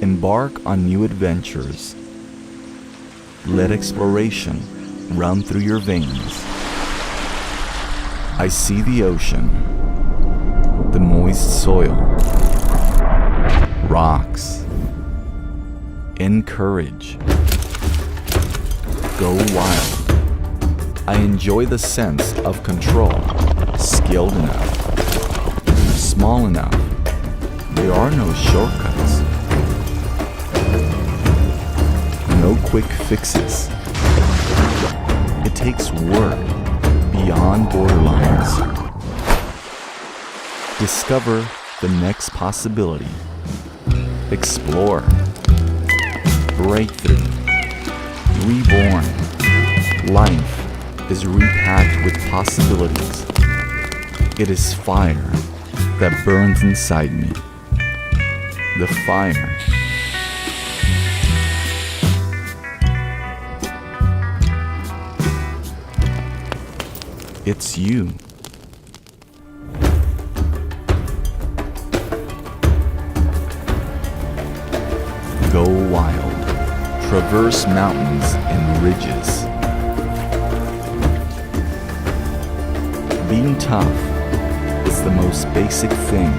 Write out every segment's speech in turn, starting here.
Embark on new adventures. Let exploration run through your veins. I see the ocean, the moist soil, rocks, and courage. Go wild. I enjoy the sense of control. Skilled enough, small enough. There are no shortcuts, no quick fixes. It takes work beyond borderlines. Discover the next possibility. Explore. Breakthrough. Reborn. Life is repacked with possibilities. It is fire that burns inside me. The fire. It's you. Go wild. Traverse mountains and ridges. Being tough is the most basic thing.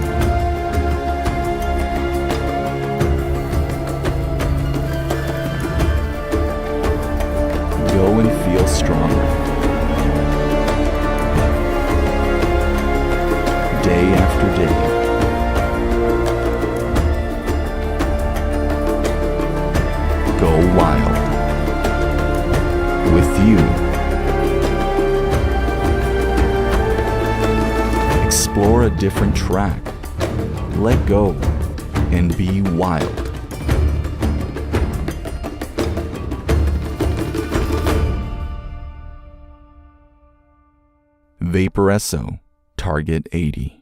Go and feel stronger. Day after day. Go wild. With you. Explore a different track. Let go and be wild. Vaporesso Target 80.